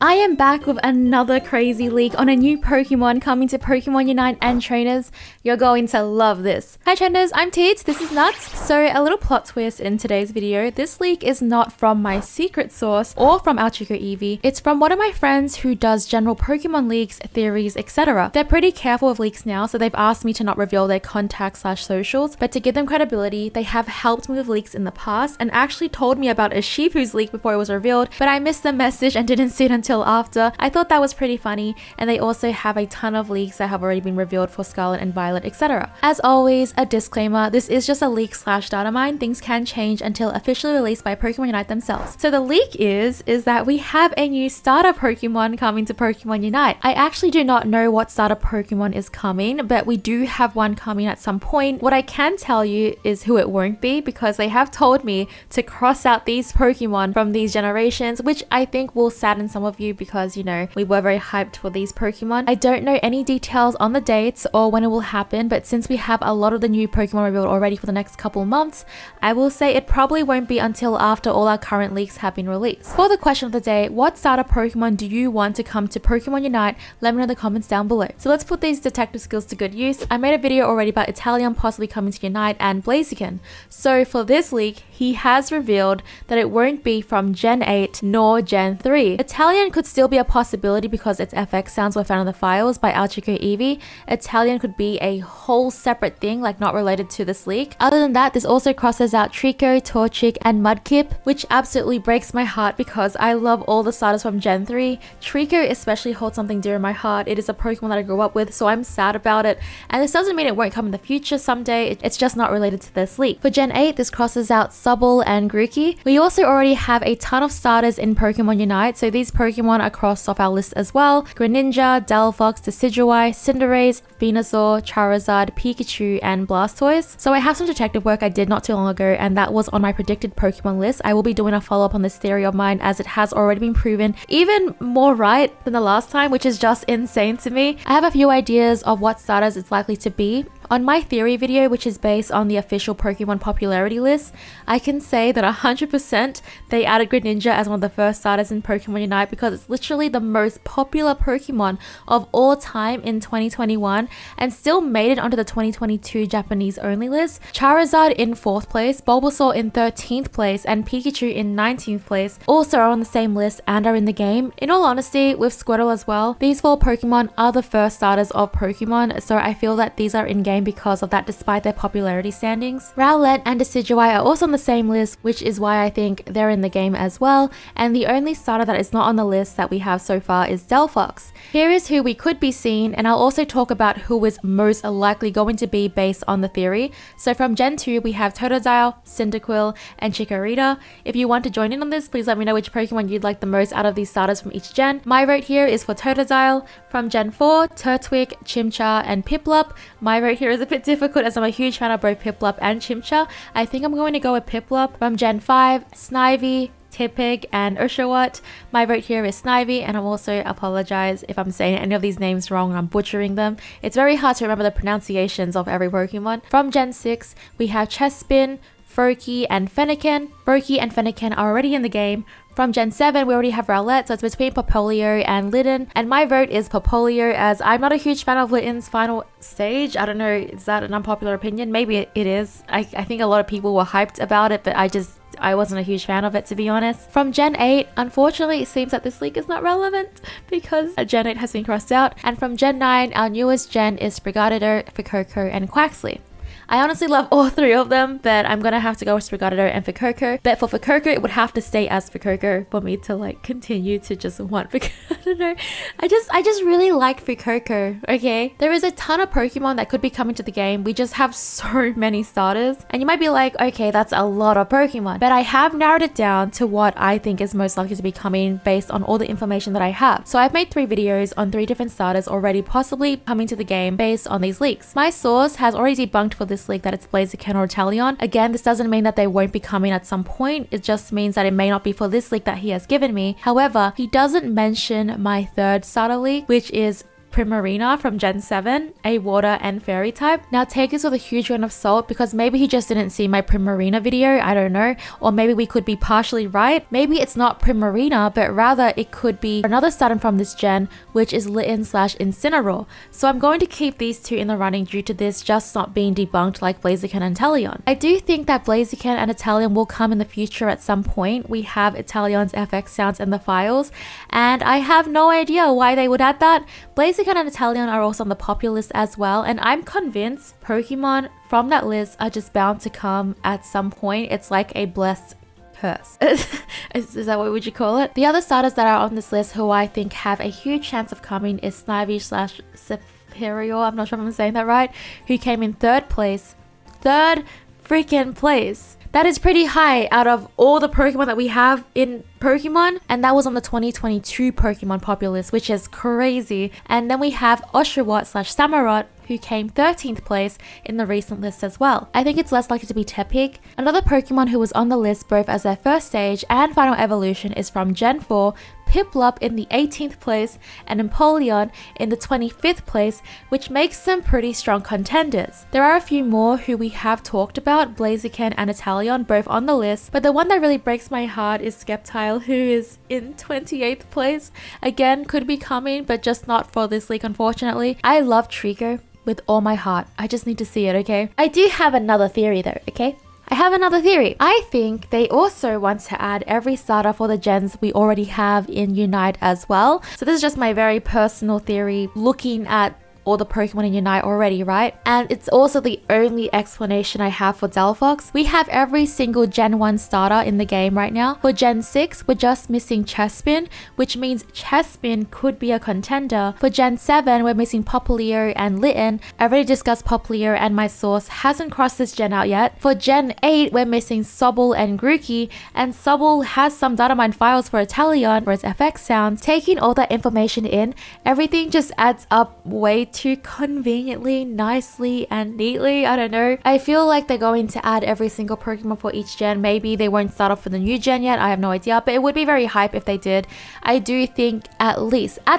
I am back with another crazy leak on a new Pokemon coming to Pokemon Unite and trainers. You're going to love this. Hi trainers, I'm Teeds, this is Nuts. So a little plot twist in today's video. This leak is not from my secret source or from our Chico Eevee. It's from one of my friends who does general Pokemon leaks, theories, etc. They're pretty careful with leaks now, so they've asked me to not reveal their contact/socials, but to give them credibility, they have helped me with leaks in the past and actually told me about a Shifu's leak before it was revealed, but I missed the message and didn't see it until after. I thought that was pretty funny, and they also have a ton of leaks that have already been revealed for Scarlet and Violet, etc. As always, a disclaimer, this is just a leak/data mine. Things can change until officially released by Pokemon Unite themselves. So the leak is that we have a new starter Pokemon coming to Pokemon Unite. I actually do not know what starter Pokemon is coming, but we do have one coming at some point. What I can tell you is who it won't be, because they have told me to cross out these Pokemon from these generations, which I think will sadden some of you because, you know, we were very hyped for these Pokemon. I don't know any details on the dates or when it will happen, but since we have a lot of the new Pokemon revealed already for the next couple months, I will say it probably won't be until after all our current leaks have been released. For the question of the day, what starter Pokemon do you want to come to Pokemon Unite? Let me know in the comments down below. So let's put these detective skills to good use. I made a video already about Italian possibly coming to Unite and Blaziken. So for this leak, he has revealed that it won't be from Gen 8 nor Gen 3. Italian could still be a possibility because its FX sounds were found in the files by our Chico Eevee. Italian could be a whole separate thing, like not related to this leak. Other than that, this also crosses out Trico, Torchic, and Mudkip, which absolutely breaks my heart because I love all the starters from Gen 3. Trico especially holds something dear in my heart. It is a Pokemon that I grew up with, so I'm sad about it. And this doesn't mean it won't come in the future someday, it's just not related to this leak. For Gen 8, this crosses out Sobble and Grookey. We also already have a ton of starters in Pokemon Unite, so these Pokemon are crossed off our list as well. Greninja, Delphox, Decidueye, Cinderace, Venusaur, Charizard, Pikachu, and Blastoise. So I have some detective work I did not too long ago, and that was on my predicted Pokemon list. I will be doing a follow-up on this theory of mine as it has already been proven even more right than the last time, which is just insane to me. I have a few ideas of what starters it's likely to be. On my theory video, which is based on the official Pokemon popularity list, I can say that 100% they added Greninja as one of the first starters in Pokemon Unite because it's literally the most popular Pokemon of all time in 2021 and still made it onto the 2022 Japanese only list. Charizard in 4th place, Bulbasaur in 13th place, and Pikachu in 19th place also are on the same list and are in the game. In all honesty, with Squirtle as well, these 4 Pokemon are the first starters of Pokemon, so I feel that these are in game because of that despite their popularity standings. Rowlet and Decidueye are also on the same list, which is why I think they're in the game as well, and the only starter that is not on the list that we have so far is Delphox. Here is who we could be seeing, and I'll also talk about who is most likely going to be based on the theory. So from Gen 2 we have Totodile, Cyndaquil, and Chikorita. If you want to join in on this, please let me know which Pokemon you'd like the most out of these starters from each gen. My vote here is for Totodile. From Gen 4, Turtwig, Chimchar, and Piplup. My vote here is a bit difficult as I'm a huge fan of both Piplup and Chimchar. I think I'm going to go with Piplup. From Gen 5, Snivy, Tipig, and Ushawott. My vote here is Snivy, and I'll also apologize if I'm saying any of these names wrong and I'm butchering them. It's very hard to remember the pronunciations of every Pokemon. From Gen 6, we have Chespin, Froakie, and Fennekin. Froakie and Fennekin are already in the game. From Gen 7, we already have Rowlet, so it's between Popplio and Litten, and my vote is Popplio as I'm not a huge fan of Litten's final stage. I don't know, is that an unpopular opinion? Maybe it is. I think a lot of people were hyped about it, but I wasn't a huge fan of it, to be honest. From Gen 8, unfortunately, it seems that this leak is not relevant because Gen 8 has been crossed out. And from Gen 9, our newest gen is Sprigatito, Fuecoco, and Quaxly. I honestly love all 3 of them, but I'm gonna have to go with Sprigatito and Fuecoco. But for Fuecoco, it would have to stay as Fuecoco for me to like continue to just want Fuecoco. I don't know. I just really like Fuecoco, okay? There is a ton of Pokemon that could be coming to the game. We just have so many starters. And you might be like, okay, that's a lot of Pokemon. But I have narrowed it down to what I think is most likely to be coming based on all the information that I have. So I've made 3 videos on 3 different starters already possibly coming to the game based on these leaks. My source has already debunked for this leak that it's Blaziken or Italian. Again, this doesn't mean that they won't be coming at some point. It just means that it may not be for this leak that he has given me. However, he doesn't mention my 3rd starter leak, which is Primarina from Gen 7, a water and fairy type. Now take this with a huge grain of salt because maybe he just didn't see my Primarina video, I don't know, or maybe we could be partially right. Maybe it's not Primarina, but rather it could be another starting from this gen, which is Litten / Incineroar. So I'm going to keep these two in the running due to this just not being debunked like Blaziken and Inteleon. I do think that Blaziken and Inteleon will come in the future at some point. We have Inteleon's FX sounds in the files, and I have no idea why they would add that. Blaziken and Inteleon are also on the popular list as well, and I'm convinced Pokemon from that list are just bound to come at some point. It's like a blessed curse. Is that what would you call it? The other starters that are on this list who I think have a huge chance of coming is Snivy / Superior, I'm not sure if I'm saying that right, who came in 3rd place. 3rd freaking place. That is pretty high out of all the Pokemon that we have in Pokemon, and that was on the 2022 Pokemon popular list, which is crazy. And then we have Oshawott / Samurott, who came 13th place in the recent list as well. I think it's less likely to be Tepig. Another Pokemon who was on the list both as their first stage and final evolution is from Gen 4, Piplup in the 18th place and Empoleon in the 25th place, which makes them pretty strong contenders. There are a few more who we have talked about, Blaziken and Inteleon, both on the list, but the one that really breaks my heart is Sceptile, who is in 28th place. Again, could be coming, but just not for this league, unfortunately. I love Trico with all my heart. I just need to see it, okay? I do have another theory though, okay? I have another theory. I think they also want to add every starter for the gens we already have in Unite as well. So this is just my very personal theory looking at all the Pokemon in Unite already, right? And it's also the only explanation I have for Delphox. We have every single Gen 1 starter in the game right now. For Gen 6, we're just missing Chespin, which means Chespin could be a contender. For Gen 7, we're missing Popplio and Litten. I already discussed Popplio, and my source hasn't crossed this gen out yet. For Gen 8, we're missing Sobble and Grookey, and Sobble has some data mine files for Inteleon for its FX sounds. Taking all that information in, everything just adds up way too conveniently, nicely, and neatly. I don't know. I feel like they're going to add every single Pokemon for each gen. Maybe they won't start off with the new gen yet. I have no idea, but it would be very hype if they did. I do think at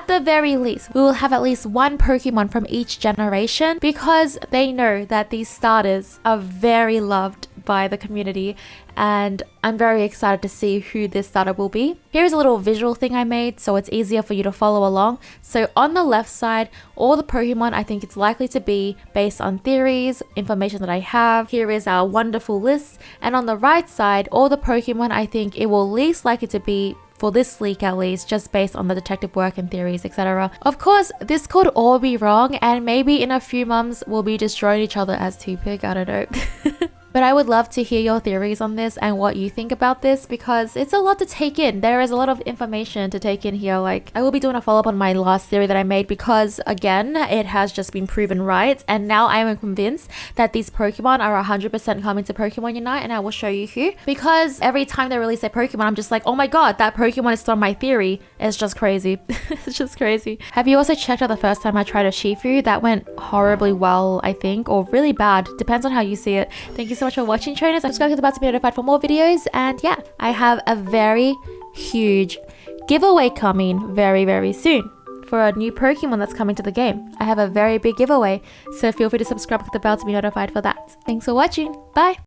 the very least, we will have at least one Pokemon from each generation because they know that these starters are very loved by the community, and I'm very excited to see who this starter will be. Here's a little visual thing I made so it's easier for you to follow along. So on the left side, all the Pokemon I think it's likely to be based on theories, information that I have. Here is our wonderful list. And on the right side, all the Pokemon I think it will least likely to be for this leak at least, just based on the detective work and theories, etc. Of course, this could all be wrong, and maybe in a few months we'll be destroying each other as Tepig, I don't know. But I would love to hear your theories on this and what you think about this because it's a lot to take in. There is a lot of information to take in here. Like, I will be doing a follow-up on my last theory that I made because, again, it has just been proven right. And now I am convinced that these Pokemon are 100% coming to Pokemon Unite, and I will show you who. Because every time they release a Pokemon, I'm just like, oh my god, that Pokemon is still my theory. It's just crazy. It's just crazy. Have you also checked out the first time I tried a Shifu? That went horribly well, I think, or really bad. Depends on how you see it. Thank you so much for watching, trainers. I'm subscribed to be notified for more videos, and yeah, I have a very huge giveaway coming very, very soon for a new Pokemon that's coming to the game. I have a very big giveaway, so feel free to subscribe, click the bell to be notified for that. Thanks for watching. Bye.